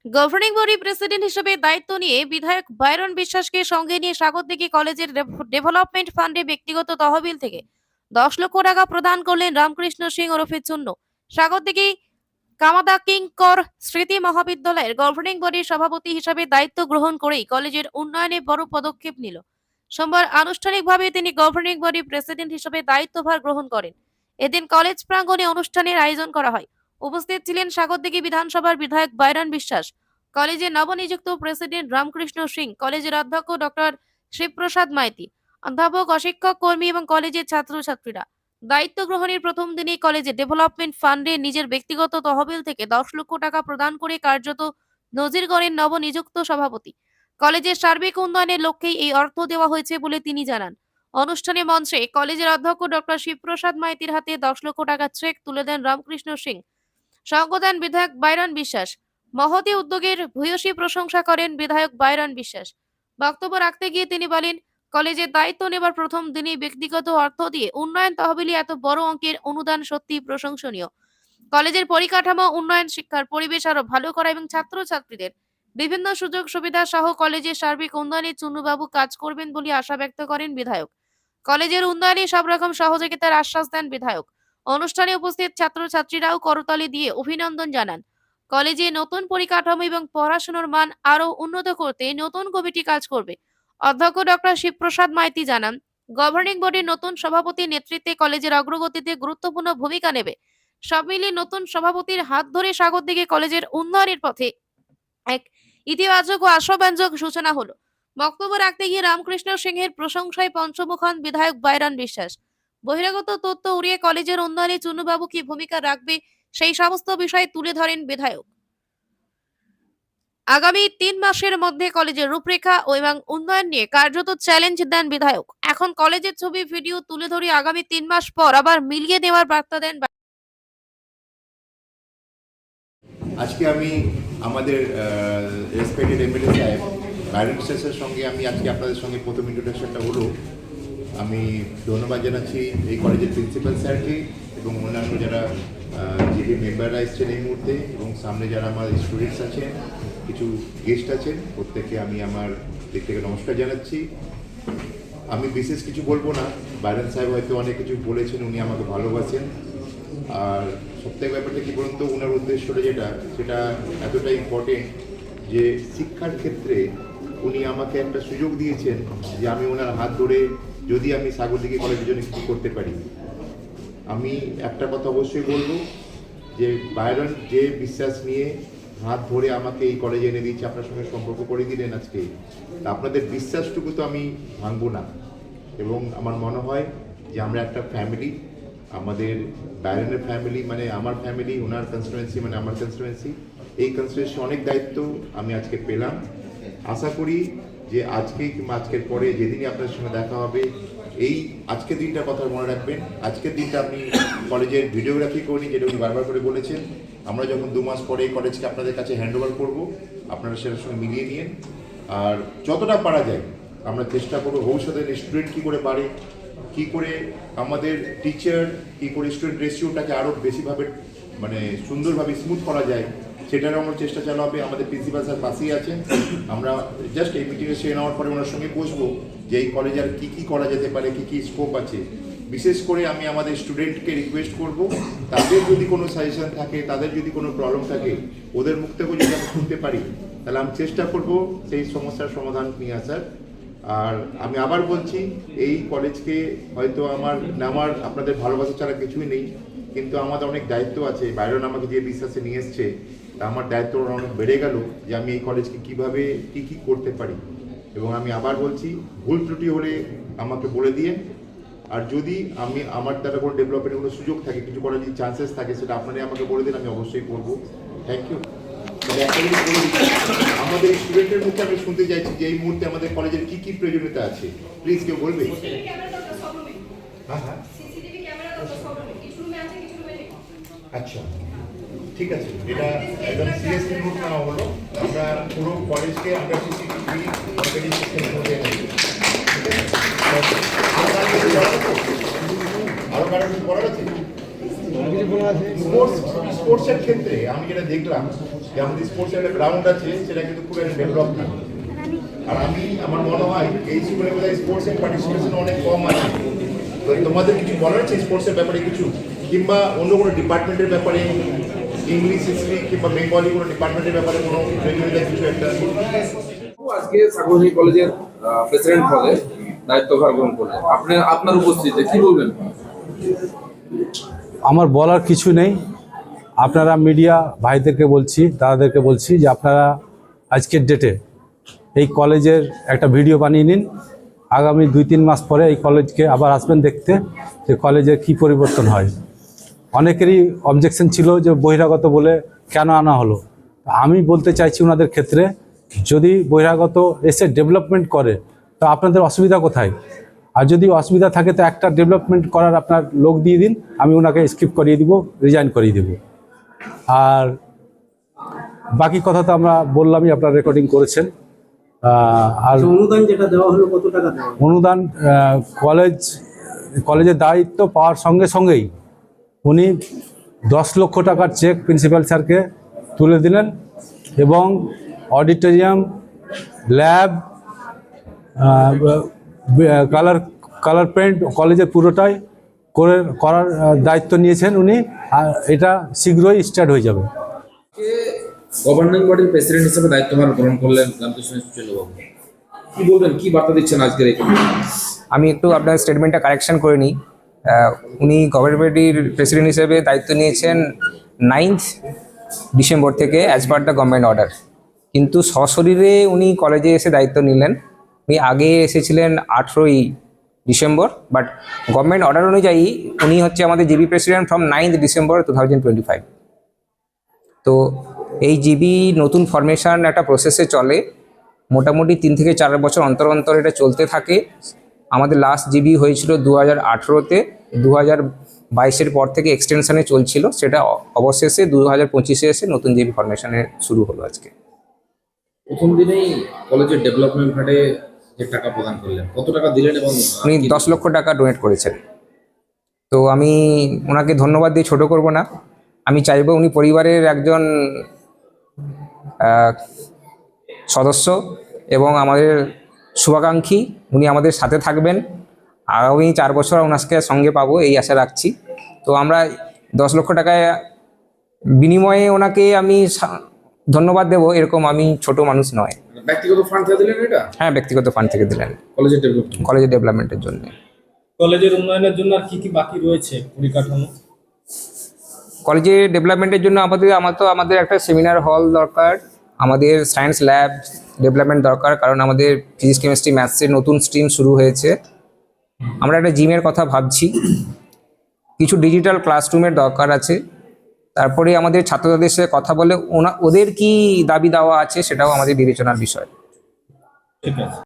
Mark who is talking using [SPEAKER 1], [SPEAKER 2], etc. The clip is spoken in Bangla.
[SPEAKER 1] গভর্নিং বডি প্রেসিডেন্ট হিসেবে দায়িত্ব নিয়ে বিধায়ক বাইরন বিশ্বাসকে সঙ্গে নিয়ে স্বাগতিকী কলেজের ডেভেলপমেন্ট ফান্ডে ব্যক্তিগত তহবিল থেকে 10 লক্ষ টাকা প্রদান করলেন রামকৃষ্ণ সিং ওরফে চুন্নু। স্বাগতিকী কামাদা কিঙ্কর স্মৃতি মহাবিদ্যালয়ের গভর্নিং বডির সভাপতি হিসেবে দায়িত্ব গ্রহণ করেই কলেজের উন্নয়নে বড় পদক্ষেপ নিল। সোমবার আনুষ্ঠানিকভাবে তিনি গভর্নিং বডি প্রেসিডেন্ট হিসেবে দায়িত্বভার গ্রহণ করেন। এদিন কলেজ প্রাঙ্গণে অনুষ্ঠানের আয়োজন করা হয়। উপস্থিত ছিলেন স্বাগতিকী বিধানসভার বিধায়ক বাইরন বিশ্বাস, কলেজের নবনিযুক্ত প্রেসিডেন্ট রামকৃষ্ণ সিং, কলেজের অধ্যক্ষ ডক্টর শিবপ্রসাদ মাইতি, অধ্যাপক, অশিক্ষক কর্মী এবং কলেজের ছাত্রছাত্রীরা। দায়িত্ব গ্রহণের প্রথম দিনেই কলেজের ডেভেলপমেন্ট ফান্ডে নিজের ব্যক্তিগত তহবিল থেকে 10 লক্ষ টাকা প্রদান করে কার্যত নজির গড়েন নবনিযুক্ত সভাপতি। কলেজের সার্বিক উন্নয়নের লক্ষ্যেই এই অর্থ দেওয়া হয়েছে বলে তিনি জানান। অনুষ্ঠানে মঞ্চে কলেজের অধ্যক্ষ ডক্টর শিবপ্রসাদ মাইতির হাতে 10 লক্ষ টাকার চেক তুলে দেন রামকৃষ্ণ সিং। সঙ্গ দেন বিধায়ক বাইরন বিশ্বাস। মহতী উদ্যোগের ভূয়সী প্রশংসা করেন বিধায়ক বাইরন বিশ্বাস। বক্তব্য রাখতে গিয়ে তিনি বলেন, কলেজের দায়িত্ব নেবার প্রথম দিনেই ব্যক্তিগত অর্থ দিয়ে উন্নয়ন তহবিলে এত বড় অঙ্কের অনুদান সত্যিই প্রশংসনীয়। কলেজের পরিকাঠামো উন্নয়ন, শিক্ষার পরিবেশ আরো ভালো করা এবং ছাত্রছাত্রীদের বিভিন্ন সুযোগ সুবিধা সহ কলেজের সার্বিক উন্নয়নে চুন্নুবাবু কাজ করবেন বলে আশা ব্যক্ত করেন বিধায়ক। কলেজের উন্নয়নে সব রকম সহযোগিতার আশ্বাস দেন বিধায়ক। অনুষ্ঠানে উপস্থিত ছাত্রছাত্রীরাও করতালি দিয়ে অভিনন্দন জানান। কলেজে নতুন পরিকাঠামো এবং পড়াশোনার মান আরো উন্নত করতে নতুন কমিটি কাজ করবে। অধ্যক্ষ ডক্টর শিবপ্রসাদ মাইতি জানান, গভর্নিং বডির নতুন সভাপতির নেতৃত্বে কলেজের অগ্রগতিতে গুরুত্বপূর্ণ ভূমিকা নেবে। সব মিলিয়ে নতুন সভাপতির হাত ধরে স্বাগতিকী কলেজের উন্নয়নের পথে এক ইতিবাচক ও আশাব্যঞ্জক সূচনা হলো। বক্তব্য রাখতে গিয়ে রামকৃষ্ণ সিংহের প্রশংসায় পঞ্চমুখ হন বিধায়ক বাইরন বিশ্বাস। বহিরাগত তথ্য উড়িয়ে কলেজের উন্নয়নে চুন্নুবাবু কি ভূমিকা রাখবে সেই সমস্ত বিষয় তুলে ধরেন বিধায়ক। আগামী 3 মাসের মধ্যে কলেজের রূপরেখা এবং উন্নয়ন নিয়ে কার্যত চ্যালেঞ্জ দেন বিধায়ক। এখন কলেজের ছবি ভিডিও তুলে ধরে আগামী 3 মাস পর আবার মিলিয়ে দেওয়ার বার্তা দেন।
[SPEAKER 2] আজকে আমি আমাদের রেসপেক্টেড এমএলএ সাহেব বাইরন বিশ্বাসের সঙ্গে আমি আজকে আপনাদের সঙ্গে প্রথম ইন্ট্রোডাকশনটা হলো। আমি ধন্যবাদ জানাচ্ছি এই কলেজের প্রিন্সিপাল স্যারকে এবং অন্যান্য যারা জিবি মেম্বাররা এসছেন এই মুহূর্তে, এবং সামনে যারা আমার স্টুডেন্টস আছেন, কিছু গেস্ট আছেন, প্রত্যেককে আমি আমার দিক থেকে নমস্কার জানাচ্ছি। আমি বিশেষ কিছু বলবো না, বাইরন সাহেব হয়তো অনেক কিছু বলেছেন, উনি আমাকে ভালোবাসেন। আর সবথেকে ব্যাপারটা কী বলুন তো, ওনার উদ্দেশ্যটা সেটা এতটাই ইম্পর্টেন্ট যে শিক্ষার ক্ষেত্রে উনি আমাকে একটা সুযোগ দিয়েছেন যে আমি ওনার হাত ধরে যদি আমি স্বাগতিকী কলেজের জন্য কিছু করতে পারি। আমি একটা কথা অবশ্যই বলবো যে বাইরন যে বিশ্বাস নিয়ে হাত ধরে আমাকে এই কলেজে এনে দিয়েছে, আপনার সঙ্গে সম্পর্ক করে দিলেন আজকে, তা আপনাদের বিশ্বাসটুকু তো আমি ভাঙবো না। এবং আমার মনে হয় যে আমরা একটা ফ্যামিলি, আমাদের বাইরনের ফ্যামিলি মানে আমার ফ্যামিলি, ওনার কনস্টিটুয়েন্সি মানে আমার কনস্টিটুয়েন্সি, এই কনস্টিটুয়েন্সি অনেক দায়িত্ব আমি আজকে পেলাম। আশা করি যে আজকে কিংবা আজকের পরে যেদিনই আপনার সঙ্গে দেখা হবে, এই আজকের দিনটার কথা মনে রাখবেন। আজকের দিনটা আপনি কলেজের ভিডিওগ্রাফি করিনি, যেটা উনি বারবার করে বলেছেন। আমরা যখন 2 মাস পরে এই কলেজকে আপনাদের কাছে হ্যান্ড ওভার করবো, আপনারা সেটার সঙ্গে মিলিয়ে নিন। আর যতটা পারা যায় আমরা চেষ্টা করবো ভবিষ্যতে স্টুডেন্ট কী করে পারে, কী করে আমাদের টিচার, কী করে স্টুডেন্ট রেশিওটাকে আরও বেশিভাবে মানে সুন্দরভাবে স্মুথ করা যায়, সেটারও আমার চেষ্টা চালানো হবে। আমাদের প্রিন্সিপাল স্যার পাশেই আছেন। আমরা জাস্ট এই মিটিংয়ে সেরে নেওয়ার পরে ওনার সঙ্গে বসবো যে এই কলেজে আর কী করা যেতে পারে, কী স্কোপ আছে। বিশেষ করে আমি আমাদের স্টুডেন্টকে রিকোয়েস্ট করব, তাদের যদি কোনো সাজেশন থাকে, তাদের যদি কোনো প্রবলেম থাকে, ওদের মুখ থেকেও যদি আমি শুনতে পারি, তাহলে আমি চেষ্টা করব সেই সমস্যার সমাধান নিয়ে আসার। আর আমি আবার বলছি, এই কলেজকে হয়তো আমার আপনাদের ভালোবাসা ছাড়া কিছুই নেই, কিন্তু আমাদের অনেক দায়িত্ব আছে। বাইরন আমাকে যে বিশ্বাসে নিয়ে এসছে, তা আমার দায়িত্ব অনেক বেড়ে গেল যে আমি এই কলেজকে কীভাবে কী করতে পারি। এবং আমি আবার বলছি, ভুল ত্রুটি হলে আমাকে বলে দিয়ে, আর যদি আমার দ্বারা কোনো ডেভেলপমেন্টের কোনো সুযোগ থাকে, কিছু করার যদি চান্সেস থাকে, সেটা আপনারাই আমাকে বলে দিন, আমি অবশ্যই করবো। Thank you. আমাদের স্টুডেন্টের মুখে আমি শুনতে চাইছি যে এই মুহূর্তে আমাদের কলেজের কী প্রয়োজনীয়তা আছে, প্লিজ কেউ বলবে। হ্যাঁ হ্যাঁ, আচ্ছা ঠিক আছে, এটা একদম সিরিয়াসলি নোট নেওয়া হলো। আমরা পুরো কলেজকে আমরা সিসিটিভি অলরেডি সিস্টেমের মধ্যে এনেছি। আরো কারো কিছু বলার আছে? স্পোর্টসের ক্ষেত্রে আমি যেটা দেখলাম যে আমাদের স্পোর্টসের একটা গ্রাউন্ড আছে, সেটা কিন্তু খুব একটা ডেভেলপ না। আর আমার মনে হয় এই স্কুলে বোধহয় স্পোর্টসের পার্টিসিপেশন অনেক কম আছে। তো তোমাদের কিছু বলার আছে স্পোর্টসের ব্যাপারে কিছু, কিংবা অন্য কোনো ডিপার্টমেন্টের ব্যাপারে, ইংলিশ, হিস্ট্রি কিংবা বেঙ্গলি কোনো ডিপার্টমেন্টের ব্যাপারে কোনো প্রতিযোগিতা কিছু একটা?
[SPEAKER 3] আজকে সাগরদী কলেজের প্রেসিডেন্ট পদে দায়িত্বভার গ্রহণ করলেন, আপনার উপস্থিতিতে কি বলবেন?
[SPEAKER 4] আমার বলার কিছু নেই। আপনারা মিডিয়া ভাইদেরকে বলছি, দাদাদেরকে বলছি যে আপনারা আজকের ডেটে এই কলেজের একটা ভিডিও বানিয়ে নিন। আগামী 2-3 মাস পরে এই কলেজকে আবার আসবেন দেখতে যে কলেজের কি পরিবর্তন হয়। অনেকেরই অবজেকশন ছিল যে বহিরাগত বলে কেন আনা হলো। আমি বলতে চাইছি ওনাদের ক্ষেত্রে, যদি বহিরাগত এসে ডেভেলপমেন্ট করে তো আপনাদের অসুবিধা কোথায়? আর যদি অসুবিধা থাকে তো একটা ডেভেলপমেন্ট করার আপনার লোক দিয়ে দিন, আমি ওনাকে স্কিপ করিয়ে দিব, রিজাইন করিয়ে দেব। আর বাকি কথা তো আমরা বললামই, আপনারা রেকর্ডিং করেছেন। আর
[SPEAKER 5] অনুদান যেটা দেওয়া হলো কত টাকা দেওয়া?
[SPEAKER 4] অনুদান কলেজের দায়িত্ব পাওয়ার সঙ্গে সঙ্গেই উনি 10 লক্ষ টাকার চেক প্রিন্সিপাল স্যারকে তুলে দিলেন এবং অডিটোরিয়াম, ল্যাব, কালার পেন্ট কলেজের পুরোটাই করার দায়িত্ব নিয়েছেন উনি। আর এটা শীঘ্রই স্টার্ট হয়ে যাবে।
[SPEAKER 3] গভর্নিং বডির প্রেসিডেন্ট হিসেবে দায়িত্বভার গ্রহণ করলেন রামকৃষ্ণ চন্দ্রবাবু, কি বলবেন, কি বার্তা দিচ্ছেন আজকের এই?
[SPEAKER 6] আমি একটু আপনার স্টেটমেন্টটা কারেকশন করে নিই। উনি গভর্নমেন্টের প্রেসিডেন্ট হিসেবে দায়িত্ব নিয়েছেন 9th ডিসেম্বর থেকে as per the government order, কিন্তু সশরীরে উনি কলেজে এসে দায়িত্ব নিলেন। উনি আগে এসেছিলেন 18ই ডিসেম্বর, বাট গভর্নমেন্ট অর্ডার অনুযায়ী উনি হচ্ছে আমাদের GB president from 9th December 2025। তো এই জিবি নতুন ফরমেশন একটা প্রসেসে চলে, মোটামুটি 3 থেকে 4 বছর অন্তর অন্তর এটা চলতে থাকে। আমাদের লাস্ট জিবি হয়েছিল 2018-তে, 2022-এর পর থেকে এক্সটেনশনে চলছিল, সেটা অবশেষে 2025-এ এসে নতুন জিবি ফরমেশনে শুরু হলো আজকে।
[SPEAKER 3] প্রথম দিনেই কলেজের ডেভেলপমেন্ট ফান্ডে যে টাকা প্রদান করলেন, কত টাকা দিলেন? এবং
[SPEAKER 6] উনি 10 লক্ষ টাকা ডোনেট করেছেন। তো আমি ওনাকে ধন্যবাদ দিয়ে ছোট করব না। আমি চাইবো উনি পরিবারের একজন সদস্য এবং আমাদের শুভাকাঙ্ক্ষী, উনি আমাদের সাথে থাকবেন। আগামী 4 বছর ওনাকে সঙ্গে পাবো এই আশা রাখছি। তো আমরা 10 লক্ষ টাকায় বিনিময়ে ওনাকে আমি ধন্যবাদ দেবো, এরকম আমি ছোট মানুষ নয়।
[SPEAKER 3] ব্যক্তিগত ফান্ড থেকে দিলেন এটা?
[SPEAKER 6] হ্যাঁ, ব্যক্তিগত ফান্ড থেকে দিলেন
[SPEAKER 3] কলেজের
[SPEAKER 6] ডেভেলপমেন্টের জন্য।
[SPEAKER 5] কলেজের উন্নয়নের জন্য আর কি কি বাকি রয়েছে পরিকাঠামো?
[SPEAKER 6] কলেজের ডেভেলপমেন্টের জন্য আমাদের একটা সেমিনার হল দরকার, আমাদের সায়েন্স ল্যাব ডেভেলপমেন্ট দরকার, কারণ আমাদের ফিজিক্স, কেমিস্ট্রি, ম্যাথসের নতুন স্ট্রিম শুরু হয়েছে। আমরা একটা জিমের কথা ভাবছি, কিছু ডিজিটাল ক্লাসরুমের দরকার আছে। তারপরে আমাদের ছাত্রদের সাথে কথা বলে ওদের কি দাবি দাওয়া আছে সেটাও আমাদের বিবেচনার বিষয়।
[SPEAKER 5] ঠিক আছে।